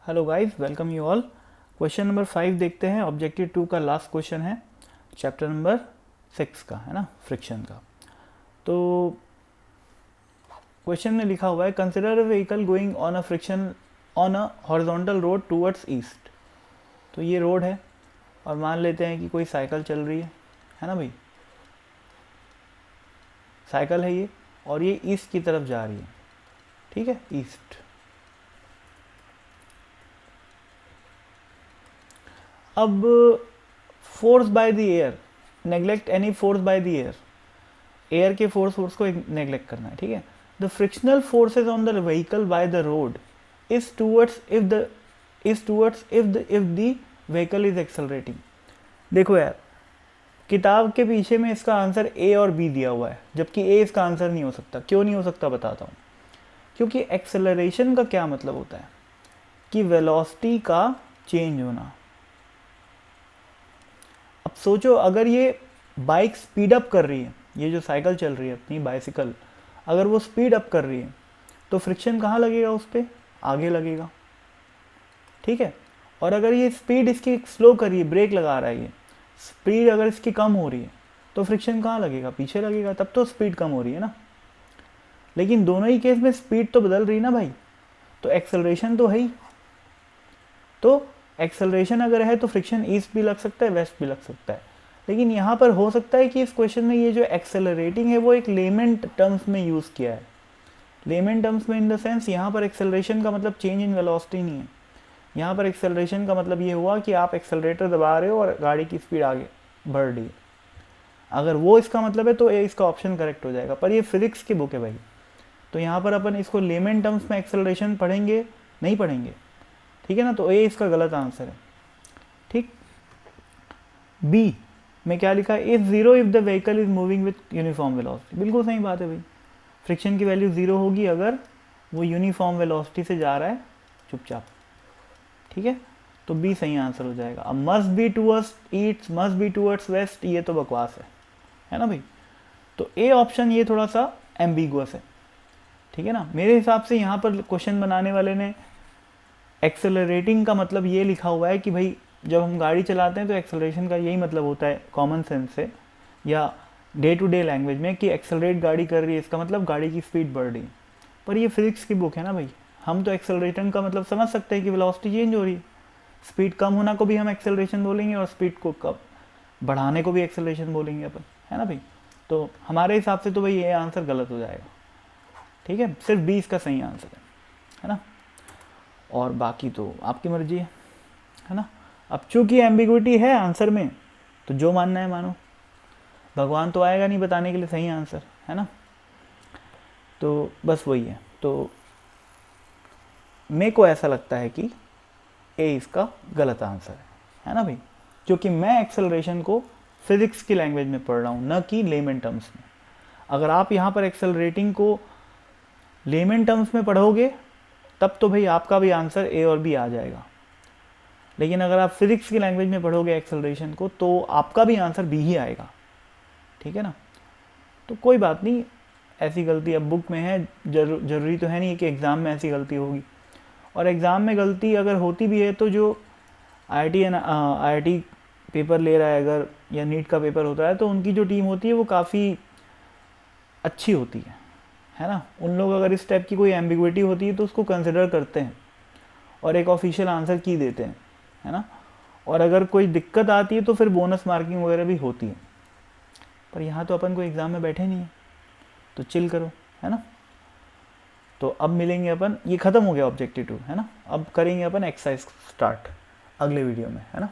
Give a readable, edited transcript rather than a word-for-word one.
Hello guys, welcome you all. Question number 5 देखते हैं। Objective 2 का लास्ट क्वेश्चन है, चैप्टर नंबर 6 का, है ना, फ्रिक्शन का। तो क्वेश्चन में लिखा हुआ है, consider a vehicle going on a friction on a horizontal road towards east. तो ये रोड है और मान लेते हैं कि कोई साइकिल चल रही है ना भाई, साइकिल है ये, और ये ईस्ट की तरफ जा रही है। ठीक है, ईस्ट। अब force by the air, neglect any force by the air, air के फोर्स को नेग्लेक्ट करना है। ठीक है, the frictional forces on the vehicle by the road is towards if the vehicle is accelerating. देखो यार, किताब के पीछे में इसका आंसर ए और बी दिया हुआ है, जबकि ए इसका आंसर नहीं हो सकता। क्यों नहीं हो सकता बताता हूँ। क्योंकि एक्सेलरेशन का क्या मतलब होता है कि वेलोसिटी का चेंज होना। अब सोचो, अगर ये बाइक स्पीड अप कर रही है, ये जो साइकिल चल रही है अपनी बाइसिकल, अगर वो स्पीड अप कर रही है तो फ्रिक्शन कहाँ लगेगा? उस पर आगे लगेगा। ठीक है, और अगर ये स्पीड इसकी स्लो कर रही है, ब्रेक लगा रहा है, ये स्पीड अगर इसकी कम हो रही है तो फ्रिक्शन कहाँ लगेगा? पीछे लगेगा। तब तो स्पीड कम हो रही है ना। लेकिन दोनों ही केस में स्पीड तो बदल रही है ना भाई, तो एक्सेलरेशन तो है ही। तो एक्सेलरेशन अगर है तो फ्रिक्शन ईस्ट भी लग सकता है, वेस्ट भी लग सकता है। लेकिन यहाँ पर हो सकता है कि इस क्वेश्चन में ये जो एक्सेलरेटिंग है वो एक लेमन टर्म्स में यूज़ किया है। लेमन टर्म्स में इन द सेंस, यहाँ पर एक्सेलरेशन का मतलब चेंज इन वेलोसिटी नहीं है। यहाँ पर एक्सेलरेशन का मतलब ये हुआ कि आप एक्सेलरेटर दबा रहे हो और गाड़ी की स्पीड आगे बढ़ रही है। अगर वो इसका मतलब है तो ये इसका ऑप्शन करेक्ट हो जाएगा। पर ये फिजिक्स की बुक है भाई, तो यहाँ पर अपन इसको लेमन टर्म्स में एक्सेलरेशन पढ़ेंगे नहीं पढ़ेंगे। ठीक है ना, तो ये इसका गलत आंसर है। ठीक, बी में क्या लिखा है? Is zero if the vehicle is moving with uniform velocity. बिल्कुल सही बात है भाई, फ्रिक्शन की वैल्यू ज़ीरो होगी अगर वो यूनिफॉर्म वेलोसिटी से जा रहा है चुपचाप। ठीक है, तो बी सही आंसर हो जाएगा। अब must be towards east, must be towards west, ये तो बकवास है ना भाई। तो ए ऑप्शन ये थोड़ा सा एम्बिगुअस है। ठीक है ना, मेरे हिसाब से यहाँ पर क्वेश्चन बनाने वाले ने एक्सेलरेटिंग का मतलब ये लिखा हुआ है कि भाई जब हम गाड़ी चलाते हैं तो एक्सेलरेशन का यही मतलब होता है कॉमन सेंस से या डे टू डे लैंग्वेज में कि एक्सेलरेट गाड़ी कर रही है, इसका मतलब गाड़ी की स्पीड बढ़ रही है। पर ये फिजिक्स की बुक है ना भाई, हम तो एक्सेलरेशन का मतलब समझ सकते हैं कि वेलोसिटी चेंज हो रही है। स्पीड कम होना को भी हम एक्सेलरेशन बोलेंगे और स्पीड को कब बढ़ाने को भी एक्सेलरेशन बोलेंगे अपन, है ना भाई। तो हमारे हिसाब से तो भाई ये आंसर गलत हो जाएगा। ठीक है, सिर्फ बी इसका सही आंसर है ना। और बाकी तो आपकी मर्जी है ना। अब चूंकि एम्बिग्विटी है आंसर में, तो जो मानना है मानो। भगवान तो आएगा नहीं बताने के लिए सही आंसर, है ना। तो बस वही है। तो मेरे को ऐसा लगता है कि ए इसका गलत आंसर है ना भाई, क्योंकि मैं एक्सेलरेशन को फिजिक्स की लैंग्वेज में पढ़ रहा हूँ, न कि लेमन टर्म्स में। अगर आप यहाँ पर एक्सेलरेटिंग को लेमन टर्म्स में पढ़ोगे तब तो भाई आपका भी आंसर ए और बी आ जाएगा। लेकिन अगर आप फिजिक्स की लैंग्वेज में पढ़ोगे एक्सेलरेशन को तो आपका भी आंसर बी ही आएगा। ठीक है ना, तो कोई बात नहीं, ऐसी गलती अब बुक में है, जरूरी तो है नहीं कि एग्ज़ाम में ऐसी गलती होगी। और एग्ज़ाम में गलती अगर होती भी है तो जो आईआईटी पेपर ले रहा है अगर, या नीट का पेपर होता है, तो उनकी जो टीम होती है वो काफ़ी अच्छी होती है ना। उन लोग अगर इस टाइप की कोई एम्बिग्विटी होती है तो उसको कंसिडर करते हैं और एक ऑफिशियल आंसर की देते हैं, है ना। और अगर कोई दिक्कत आती है तो फिर बोनस मार्किंग वगैरह भी होती है। पर यहाँ तो अपन को एग्ज़ाम में बैठे नहीं है, तो चिल करो, है ना। तो अब मिलेंगे अपन, ये ख़त्म हो गया ऑब्जेक्टिव 2, है ना। अब करेंगे अपन एक्सरसाइज स्टार्ट अगले वीडियो में, है ना।